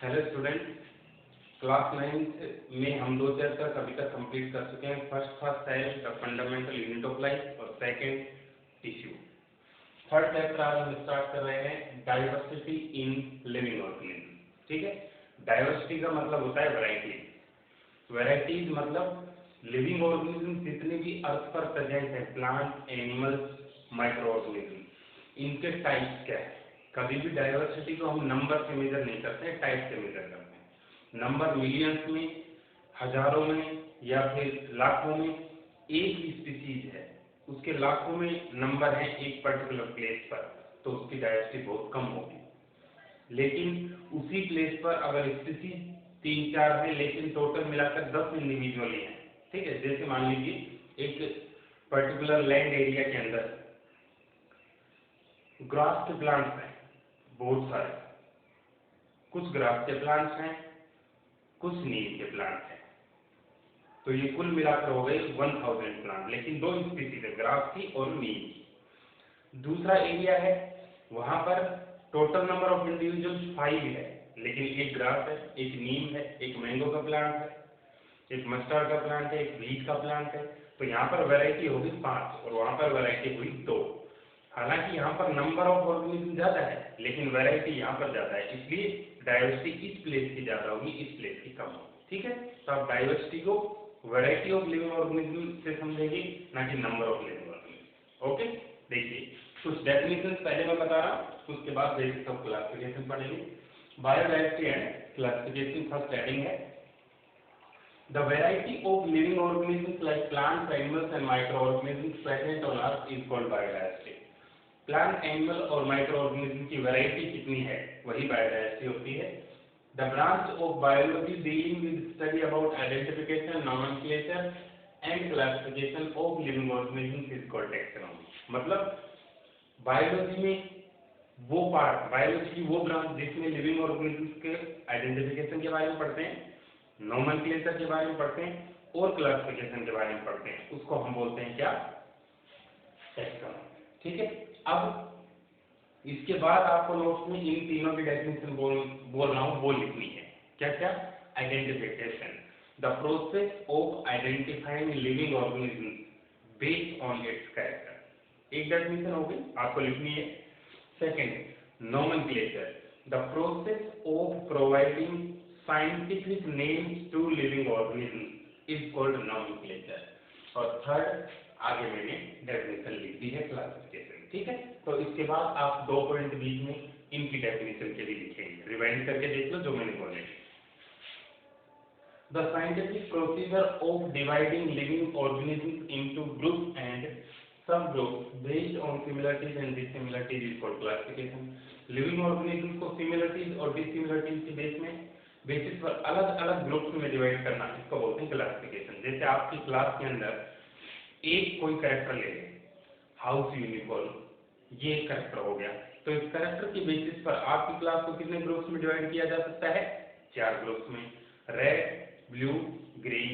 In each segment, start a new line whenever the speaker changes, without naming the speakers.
Hello student, class 9 में हम दो चैप्टर अभी तक कंप्लीट कर चुके हैं। फर्स्ट था cell the fundamental unit of life और सेकंड टिश्यू। थर्ड चैप्टर आज हम स्टार्ट कर रहे हैं डाइवर्सिटी इन लिविंग ऑर्गेनिज्म। ठीक है, डाइवर्सिटी का मतलब होता है वैरायटीज। वैरायटीज मतलब लिविंग ऑर्गेनिज्म जितने भी अर्थ पर प्रेजेंट है, प्लांट, एनिमल्स, माइक्रो ऑर्गेनिज्म, इनके टाइप्स क्या है। कभी भी डाइवर्सिटी को हम नंबर से मेजर नहीं करते हैं, टाइप से मेजर करते हैं। नंबर मिलियंस में, हजारों में या फिर लाखों में एक ही स्पीसीज है, उसके लाखों में नंबर है एक पर्टिकुलर प्लेस पर, तो उसकी डाइवर्सिटी बहुत कम होगी। लेकिन उसी प्लेस पर अगर स्पीसीज 3-4 है लेकिन टोटल मिलाकर 10 इंडिविजुअल हैं, ठीक है। जैसे मान लीजिए एक पर्टिकुलर लैंड एरिया के अंदर ग्रास के प्लांट्स हैं बहुत सारे, कुछ ग्रास के प्लांट्स हैं, कुछ नीम के प्लांट्स हैं, तो ये कुल मिलाकर हो गए 1000 प्लांट, लेकिन दो स्पीसीज है, ग्रास की और नीम की। दूसरा एरिया है, वहां पर टोटल नंबर ऑफ इंडिविजुअल्स 5 है, लेकिन एक ग्रास है, एक नीम है, एक मैंगो का प्लांट है, एक मस्टर्ड का प्लांट है, एक व्हीट का प्लांट है। तो यहाँ पर वैरायटी होगी 5 और वहां पर वैरायटी हुई 2। हालांकि यहाँ पर नंबर ऑफ ऑर्गेनिज्म ज्यादा है लेकिन वैरायटी यहाँ पर ज्यादा है, इसलिए डाइवर्सिटी इस प्लेस की ज्यादा होगी, इस प्लेस की कम होगी। ठीक है, तो आप डाइवर्सिटी को वैरायटी ऑफ लिविंग ऑर्गेनिज्म से समझेंगे, ना कि number of living organism. Okay, देखिए कुछ डेफिनेशन पहले मैं बता रहा हूँ, उसके बाद बेसिक्स ऑफ क्लासिफिकेशन पढ़ेंगे। Biodiversity and classification first heading है, the variety of living organisms like plants, animals and microorganisms present on earth is called biodiversity. Plant, animal और माइक्रो ऑर्गेनिज्म की वैरायटी कितनी है वही बायोडाइवर्सिटी होती है। The branch of biology dealing with study about identification, nomenclature and classification of living organisms is called taxonomy. मतलब biology में वो पार्ट, बायोलॉजी की वो ब्रांच जिसमें लिविंग ऑर्गेनिज्म्स के आइडेंटिफिकेशन के बारे में पढ़ते हैं, नोमेनक्लेचर के बारे में पढ़ते हैं और क्लासिफिकेशन के बारे में पढ़ते हैं, उसको हम बोलते हैं क्या, टैक्सोनॉमी। ठीक है, अब इसके बाद आपको नोट्स में इन तीनों की डेफिनेशन बोल रहा हूँ वो लिखनी है। क्या क्या, identification, the process of identifying living organism based on it's character, एक डेफिनेशन हो गई, आपको लिखनी है। Second, nomenclature, the process of providing scientific names to living organisms is called nomenclature। और थर्ड, आगे मैंने डेफिनेशन लिख दी है, क्लासिफिकेशन। ठीक है, तो इसके बाद आप 2 पॉइंट बीच में इनकी डेफिनेशन के भी लिखेंगे, रिवाइंड करके देख लो जो मैंने बोले। The scientific procedure of dividing living organisms into groups and subgroups based on similarities and dissimilarities is called classification। Living organism को सिमिलरिटीज और डिसिमिलरिटीज के बेसिस पर अलग अलग ग्रुप्स में डिवाइड करना, इसको बोलते हैं क्लासिफिकेशन। जैसे आपकी क्लास के अंदर एक कोई कैरेक्टर ले लें, हाउस यूनिकॉर्न, ये एक कैरेक्टर हो गया, तो इस कैरेक्टर के बेसिस पर आपकी क्लास को कितने ग्रुप्स में डिवाइड किया जा सकता है, 4 ग्रुप्स में, रेड, ब्लू, ग्रीन,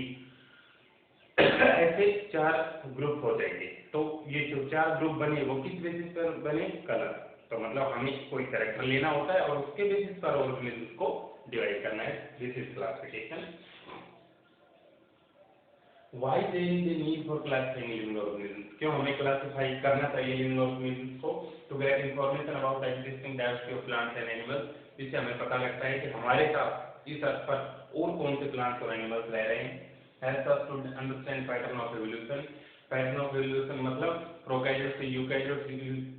ऐसे 4 ग्रुप हो जाएंगे। तो ये जो 4 ग्रुप बने वो किस बेसिस पर बने, कलर। तो मतलब हमें कोई कैरेक्टर लेना होता है और उसके बेसिस पर ऑर्गेनिज्म को डिवाइड करना है, this is classification. Why there is a need for classifying living organisms, क्यों हमें क्लासिफाई करना चाहिए लिविंग ऑर्गेनिज्म्स को, to get information about existing diversity of plants and animals, जिससे हमें पता लगता है कि हमारे साथ इस अर्थ पर और कौन से प्लांट्स और एनिमल्स रह रहे हैं। Help us to understand pattern of evolution, pattern of evolution मतलब प्रोकैरियोट से यूकैरियोट,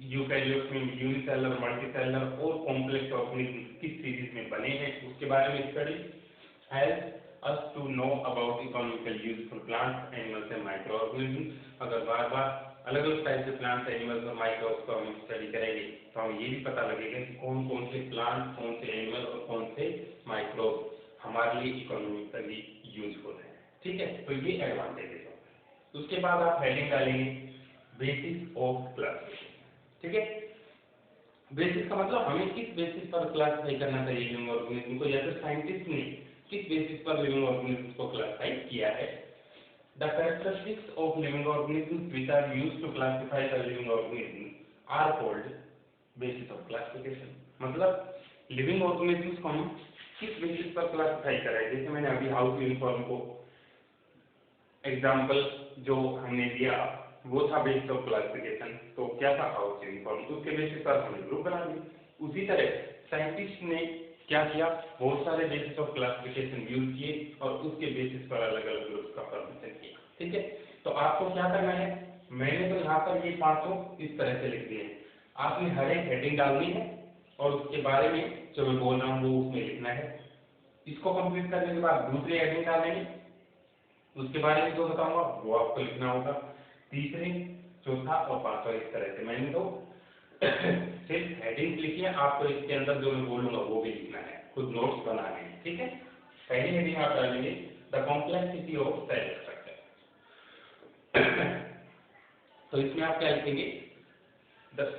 यूकैरियोट में यूनिसेलुलर, मल्टीसेलुलर और कॉम्प्लेक्स ऑर्गेनिज्म किस सीरीज में बने हैं उसके बारे में study. Help us to know about economical use for plants, animals and microorganisms। अगर बार-बार अलग-अलग टाइप के प्लांट्स, एनिमल्स और माइक्रोब्स को हम स्टडी करेंगे तो हमें ये भी पता लगेगा कि कौन-कौन से प्लांट, कौन से एनिमल और कौन से माइक्रोब्स हमारे लिए इकोनॉमिकली यूजफुल है। ठीक है, तो ये एडवांटेजेस होता है। उसके बाद आप हेडिंग डालेंगे बेसिस ऑफ क्लासिफिकेशन। ठीक है, बेसिस का मतलब हमें किस बेसिस पर क्लासिफाई करना चाहिए लिविंग ऑर्गेनिज्म को, या फिर साइंटिस्ट ने किस बेसिस पर लिविंग ऑर्गेनिज्म को क्लासिफाई किया है। The characteristics of living organisms which are used to classify the living organism are called basis of classification. मतलब लिविंग ऑर्गेनिज्म्स को हम किस बेसिस पर क्लासिफाई करा है। जैसे मैंने अभी हाउस यूनिफॉर्म को एग्जाम्पल जो हमने दिया वो था बेसिस ऑफ क्लासिफिकेशन, तो क्या था हाउस यूनिफॉर्म, तो उसके बेसिस पर हमने ग्रुप बना दिए। उसी तरह साइंटिस्ट ने क्या किया, बहुत सारे बेसिस ऑफ क्लासिफिकेशन यूज किए और उसके बेसिस पर अलग अलग ग्रुप का फॉर्मेशन किया। ठीक है, तो आपको क्या करना है, मैंने तो यहाँ पर ये 500 इस तरह से लिख दिए हैं, आपने हर एक हेडिंग डालनी है और उसके बारे में जो मैं बोल रहा हूँ वो उसमें लिखना है। इसको कंप्लीट करने के बाद दूसरी हेडिंग डालेंगे, उसके बारे में जो बताऊंगा वो आपको लिखना होगा, तीसरे, चौथा और पांचवा, इस तरह से। मैंने तो सिर्फ हेडिंग लिखी है, आपको इसके अंदर जो मैं बोलूंगा वो भी लिखना है, खुद नोट्स बनाने हैं। ठीक है, पहली हेडिंग आप डालेंगे the complexity of cell structure. तो इसमें आप क्या लिखेंगे,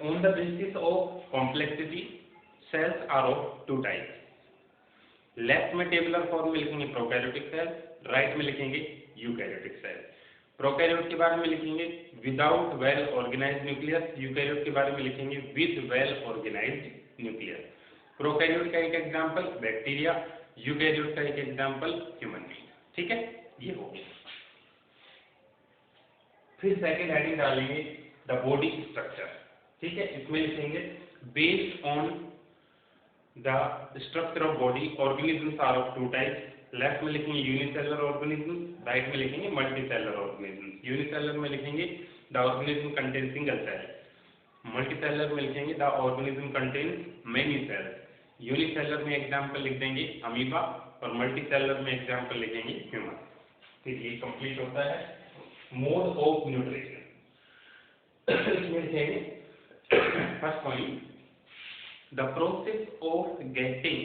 on the basis of complexity cells are of two types. Left में टेबुलर फॉर्म में लिखेंगे प्रोकैरियोटिक सेल, राइट में लिखेंगे यूकैरियोटिक सेल। प्रोकैरियोट के बारे में लिखेंगे without well organised nucleus, eukaryote के बारे में लिखेंगे with well organised nucleus. Prokaryote का एक एग्जांपल बैक्टीरिया, यूकैरियोट का एक एग्जांपल ह्यूमन बीइंग। ठीक है, ये हो गया। फिर सेकंड हेडिंग डालेंगे द बॉडी स्ट्रक्चर। ठीक है, इसमें लिखेंगे based on the structure of body organisms are of two types. Left में लिखेंगे यूनिसेलुलर ऑर्गेनिज्म, राइट में लिखेंगे मल्टीसेलुलर ऑर्गेनिज्म। यूनिसेलुलर में लिखेंगे the organism contain single cell, multicellular में लिखेंगे the organism contain many cells. Unicellular में एग्जांपल लिख देंगे अमीबा और मल्टीसेलुलर में एग्जांपल लिखेंगे ह्यूमन। फिर ये कंप्लीट होता है। मोड ऑफ न्यूट्रिशन, इसमें लिखेंगे first point the process of getting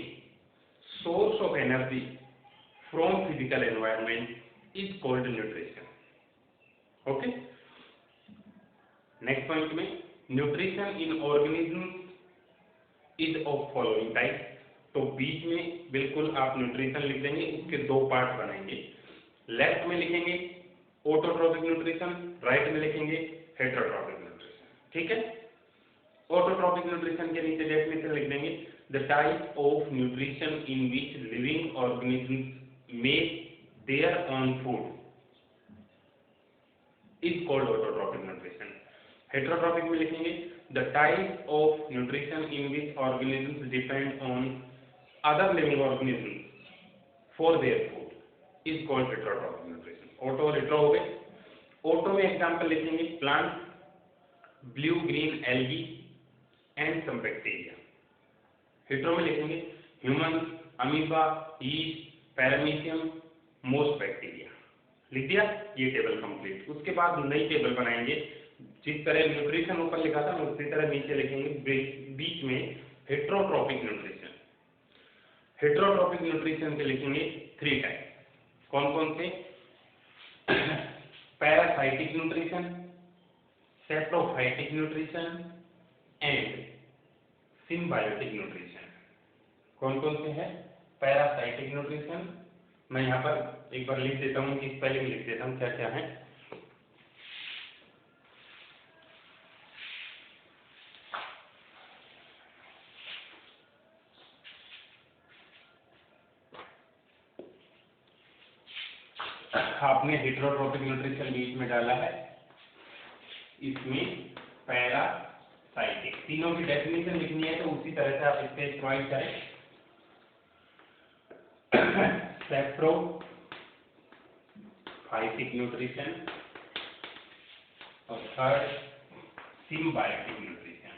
source of energy from physical environment is called nutrition. Okay, next point में nutrition in organisms is of following type। तो बीच में बिल्कुल आप न्यूट्रिशन लिख देंगे, उसके दो पार्ट बनाएंगे। लेफ्ट में लिखेंगे ऑटोट्रोपिक न्यूट्रिशन, राइट में लिखेंगे हेटरोट्रोपिक न्यूट्रिशन। ठीक है, ऑटोट्रोपिक न्यूट्रिशन के नीचे डेफिनेशन लिख देंगे the type of nutrition in which living organisms make their own food is called autotrophic nutrition. Heterotrophic में लिखेंगे the type of nutrition in which organisms depend on other living organisms for their food is called heterotrophic nutrition. Auto और hetero हो गए। Auto में example लिखेंगे plant, blue green algae and some bacteria. Hetero में लिखेंगे human, amoeba, yeast, paramecium, most bacteria. लिख दिया, ये टेबल कंप्लीट। उसके बाद नई टेबल बनाएंगे, जिस तरह न्यूट्रिशन ऊपर लिखा था उसी तरह नीचे लिखेंगे बीच में हेटरोट्रोपिक न्यूट्रिशन। हेटरोट्रोपिक न्यूट्रिशन के लिखेंगे 3 टाइप। कौन कौन से, parasitic nutrition, saprophytic nutrition and symbiotic nutrition. कौन कौन से हैं, पैरासाइटिक न्यूट्रिशन, मैं यहाँ पर एक बार लिख देता हूँ कि स्पेलिंग लिख देता हूँ क्या क्या है। आपने हेटरोट्रोपिक न्यूट्रिशन बीच में डाला है, इसमें पैरासाइटिक, तीनों की डेफिनेशन लिखनी है तो उसी तरह से आप इससे इस्तेमाल करें। सेप्रोफाइटिक न्यूट्रिशन और थर्ड सिम्बायोटिक न्यूट्रिशन।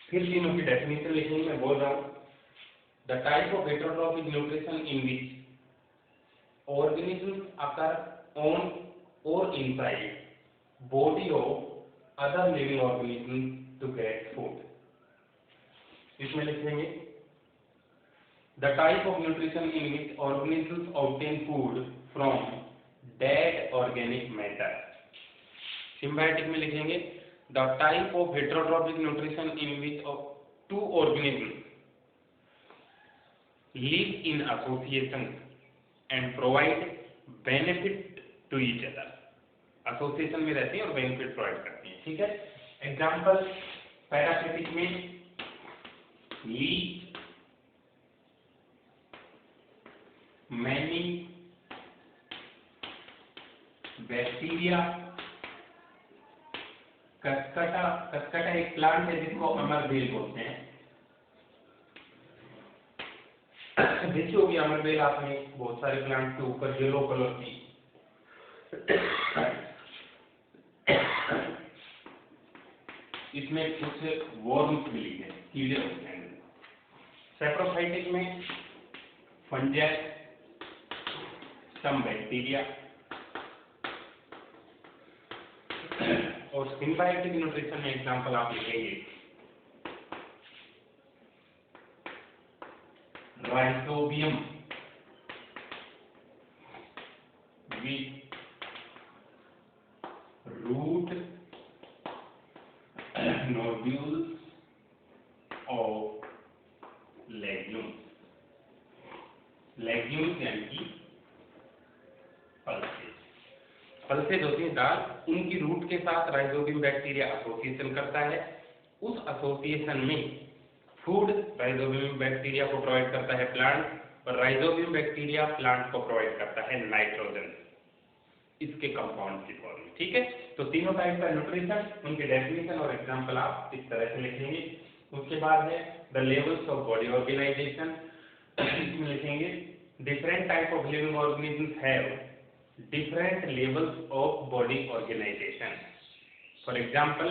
फिर तीनों की डेफिनेशन लिखेंगे, मैं बोल रहा हूँ the type of heterotrophic nutrition in which organisms occur on or inside body of other living organisms to get food। इसमें लिखेंगे the type of nutrition in which organisms obtain food from dead organic matter। symbiotic में लिखेंगे the type of heterotrophic nutrition in which two organisms live in association and provide benefit to each other। Association में रहते हैं और benefit provide करते हैं। ठीक है, एग्जांपल पैरासिटिक में लीच मैनी बैक्टीरिया। कसकटा एक प्लांट है जिसको अमरबेल बोलते हैं। देखी होगी अमरबेल आपने बहुत सारे प्लांट के ऊपर येलो कलर की। इसमें कुछ वर्म्स मिली है, कीड़े होते हैं। सैप्रोफाइटिक में फंजाई, सम बैक्टीरिया। और सिम्बायोटिक न्यूट्रिशन में एग्जांपल आप लिखेंगे rhizobium with root nodules of legumes। legumes यानी कि पल्सेज होती है दाल, उनकी रूट के साथ राइजोबियम बैक्टीरिया एसोसिएशन करता है। उस एसोसिएशन में फूड राइजोबियम बैक्टीरिया को प्रोवाइड करता है प्लांट, और राइजोबियम बैक्टीरिया प्लांट को प्रोवाइड करता है नाइट्रोजन इसके कंपाउंड की फॉर्म में। ठीक है, तो तीनों टाइप का न्यूट्रिशन, उनके डेफिनेशन और एग्जांपल आप इस तरह से लिखेंगे। उसके बाद है the levels of body organisation. इसमें लिखेंगे different type of living organisms have different levels of body organization. For example,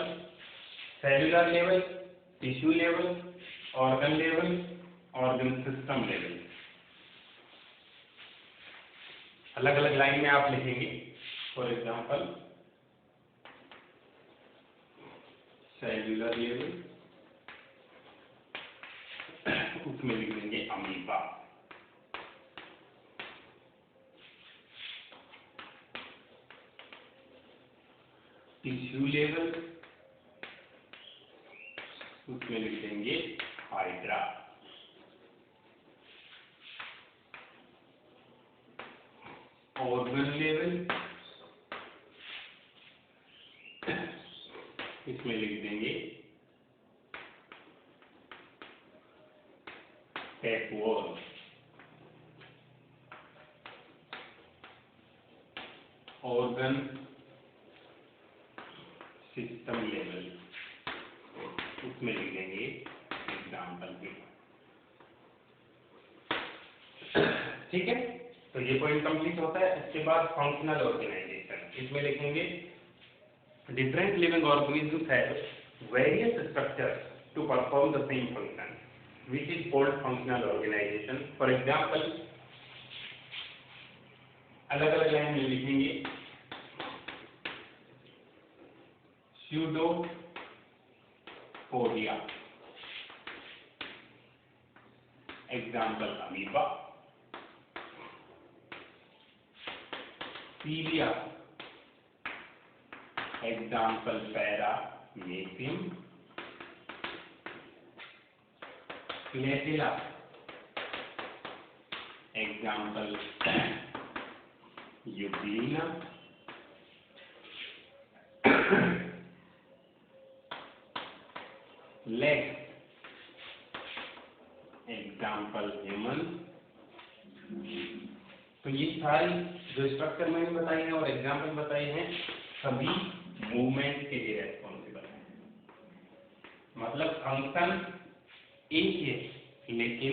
cellular level, tissue level, organ level, organ system level. अलग अलग लाइन में आप लिखेंगे। For example, cellular level, उसमें लिख देंगे अमीबा। टिश्यू लेवल, उसमें लिख देंगे हाइड्रा। ऑर्गन लेवल, इसमें लिख देंगे टैपवॉर्म। ऑर्गन सिस्टम लेवल, उसमें लिख देंगे एग्जाम्पल भी। ठीक है, तो ये पॉइंट कंप्लीट होता है। इसके बाद फंक्शनल ऑर्गेनाइजेशन, इसमें लिखेंगे different living organisms have various structures to perform the same function which is called functional organisation. For example, अलग अलग लाइन में लिखेंगे Pseudopodia, example amoeba, cilia, example paramecium, Clepsydra, example Euglena, legs, example human. तो ये सारी जो structure मैंने बताई है और एग्जाम्पल बताए हैं सभी मूवमेंट के लिए रेस्पॉन्सिबल है। मतलब फंक्शन एक ही है लेकिन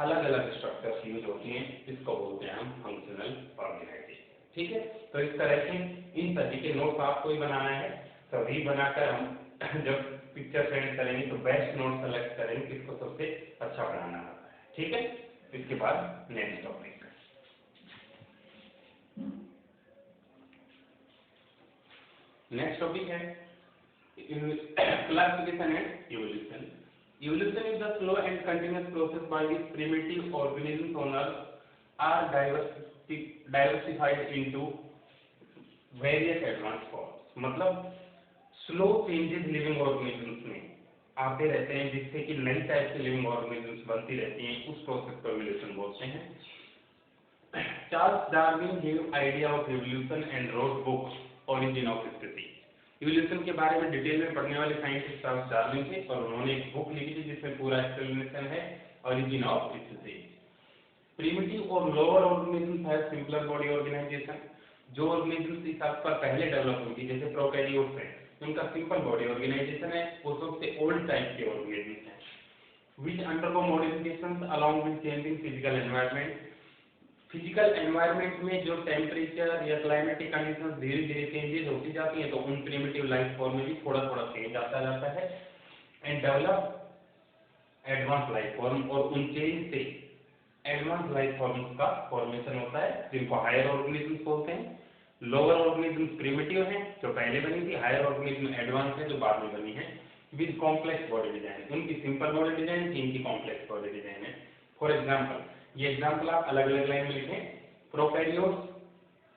अलग अलग स्ट्रक्चर्स यूज होते हैं, इसको बोलते हैं हम फंक्शनल ऑर्गेनाइजेशन। ठीक है, तो इस तरह से इन सभी के नोट्स आपको ही बनाना है। सभी बनाकर हम जब पिक्चर सेंड करेंगे तो बेस्ट नोट सेलेक्ट करेंगे किसको सबसे अच्छा बनाना आता है। ठीक है, इसके बाद नेक्स्ट टॉपिक। नेक्स्ट टॉपिक है classification and evolution. Evolution is the slow and continuous process by which primitive organisms on Earth are diversified into various advanced forms. मतलब स्लो चेंजेस लिविंग ऑर्गेनिजम्स में आते रहते हैं जिससे कि नई टाइप की लिविंग ऑर्गेनिजम्स बनती रहती हैं, उस प्रोसेस को एवोल्यूशन बोलते हैं। Charles Darwin gave idea of evolution and wrote book Origin of Species। Evolution के बारे में डिटेल में पढ़ने वाले साइंटिस्ट चार्ल्स डार्विन थे और उन्होंने एक बुक लिखी थी जिसमें पूरा एक्सप्लेनेशन है ओरिजिन ऑफ स्पीसीज। प्रिमिटिव और लोअर ऑर्गेनिज्म है सिंपलर बॉडी ऑर्गेनाइजेशन। जो ऑर्गेनिज्म इस आस पर पहले डेवलप हुई थी जैसे प्रोकैरियोट्स हैं, उनका सिंपल बॉडी ऑर्गेनाइजेशन है, वो सबसे ओल्ड टाइप के ऑर्गेनिज्म हैं which undergo modifications along with changing physical environment। Physical environment में जो टेम्परेचर या क्लाइमेटिक कंडीशंस धीरे धीरे चेंजेस होती जाती हैं तो उन प्रिमिटिव लाइफ फॉर्म में भी थोड़ा थोड़ा चेंज आता जाता है and develop advance life form, और उन चेंज से एडवांस लाइफ फॉर्म्स का फॉर्मेशन होता है जिनको हायर ऑर्गेनिज्म्स बोलते हैं। लोअर ऑर्गेनिज्म्स प्रिमिटिव हैं जो पहले बनी थी, हायर ऑर्गेनिज्म एडवांस है जो बाद में बनी है विद कॉम्प्लेक्स बॉडी डिजाइन। उनकी सिंपल बॉडी डिजाइन, इनकी कॉम्प्लेक्स बॉडी डिजाइन है। फॉर एग्जांपल, ये एग्जांपल आप अलग अलग लाइन में लिखें। प्रोकैरियोट्स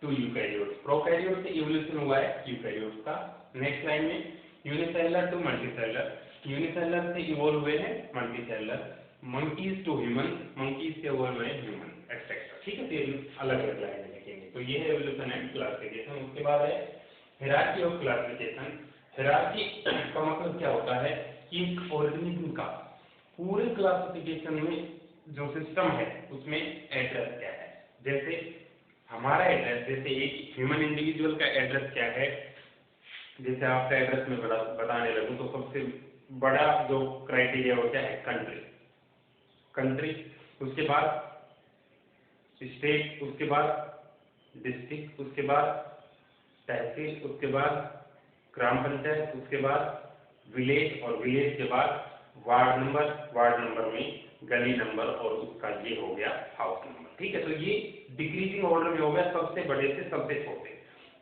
टू यूकैरियोट्स, प्रोकैरियोट से इवोल्यूशन हुआ है यूकैरियोट्स का। नेक्स्ट लाइन में यूनिसेलुलर टू मल्टीसेलुलर, यूनिसेलुलर से इवॉल्व हुए हैं multicellular. Monkeys to human, monkeys से इवॉल्व हुए ह्यूमन, एक्सेट्रा। ठीक है, तो अलग अलग लाइन में लिखेंगे। तो ये है इवोल्यूशन एंड क्लासिफिकेशन। उसके बाद है हायरार्की ऑफ क्लासिफिकेशन। हायरार्की का मतलब क्या होता है कि एक ऑर्गेनिज्म का पूरे क्लासिफिकेशन में जो सिस्टम है उसमें एड्रेस क्या है। जैसे हमारा एड्रेस, जैसे एक ह्यूमन इंडिविजुअल का एड्रेस क्या है, जैसे आपका एड्रेस में बताने लगूं तो सबसे बड़ा जो क्राइटेरिया वो क्या है, कंट्री। कंट्री, उसके बाद स्टेट, उसके बाद डिस्ट्रिक्ट, उसके बाद तहसील, उसके बाद ग्राम पंचायत, उसके बाद विलेज, और विलेज के बाद वार्ड नंबर, वार्ड नंबर में गली नंबर, और उसका ये हो गया हाउस नंबर। ठीक है, तो ये डिक्रीजिंग ऑर्डर में हो गया सबसे बड़े से सबसे छोटे।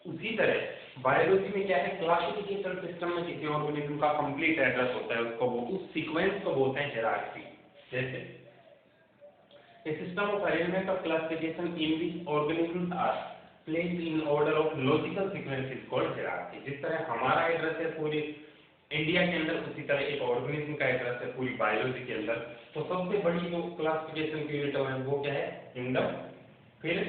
उसी तरह बायोलॉजी में क्या है, क्लासिफिकेशन सिस्टम में किसी ऑर्गेनिज्म का कंप्लीट एड्रेस होता है, उसको वो उस सीक्वेंस को बोलते हैं हायरार्की। जैसे a system of arrangement of classification in which organisms are placed in order of logical sequence is called hierarchy। जिस तरह हमारा एड्रेस है पूरे इंडिया के अंदर, उसी तरह एक ऑर्गेनिज्म का एड्रेस है पूरी बायोलॉजी के अंदर। तो सबसे बड़ी जो क्लासिफिकेशन की यूनिट है वो क्या है, किंगडम, फिर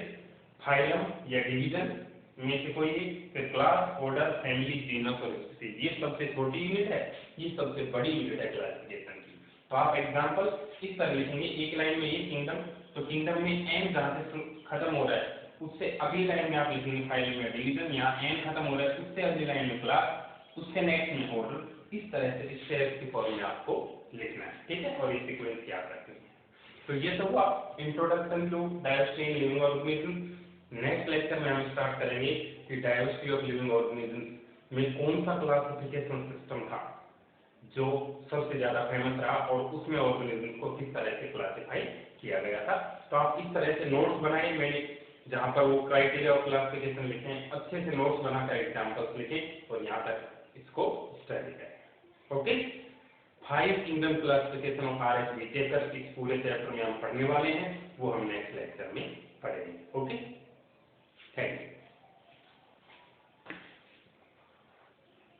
फाइलम या डिवीजन में से कोई एक, फिर क्लास, ऑर्डर, फैमिली, जीनस और स्पीसीज। ये सबसे छोटी यूनिट है, ये सबसे बड़ी यूनिट है क्लासिफिकेशन की। तो आप एग्जांपल इस तरह लिखेंगे, एक लाइन में ये किंगडम, तो किंगडम में एन जहाँ से खत्म हो रहा है उससे अगली लाइन में आप लिखेंगे फाइलम या डिवीजन, यहाँ एन खत्म हो रहा है उससे अगली लाइन में क्लास, उससे नेक्स्ट में ऑर्डर। इस तरह से इस स्टेप की फॉर्म में आपको लिखना है, ठीक है, और ये सीक्वेंस याद रखनी है। तो ये सब हुआ introduction to diversity in living organism. Next lecture में हम स्टार्ट करेंगे कि डायवर्सिटी ऑफ लिविंग ऑर्गेनिज्म में कौन सा क्लासिफिकेशन सिस्टम था जो सबसे ज्यादा फेमस रहा और उसमें ऑर्गेनिज्म को किस तरह से क्लासिफाई किया गया था। तो आप इस तरह से नोट्स बनाए, मैंने जहां पर वो क्राइटेरिया ऑफ क्लासिफिकेशन लिखे हैं, अच्छे से नोट्स बनाकर एग्जांपल्स लिखें और यहाँ तक इसको स्टडी करें। Okay, 5 kingdom classification of RHB देकर इस पूरे चैप्टर में हम पढ़ने वाले हैं, वो हम नेक्स्ट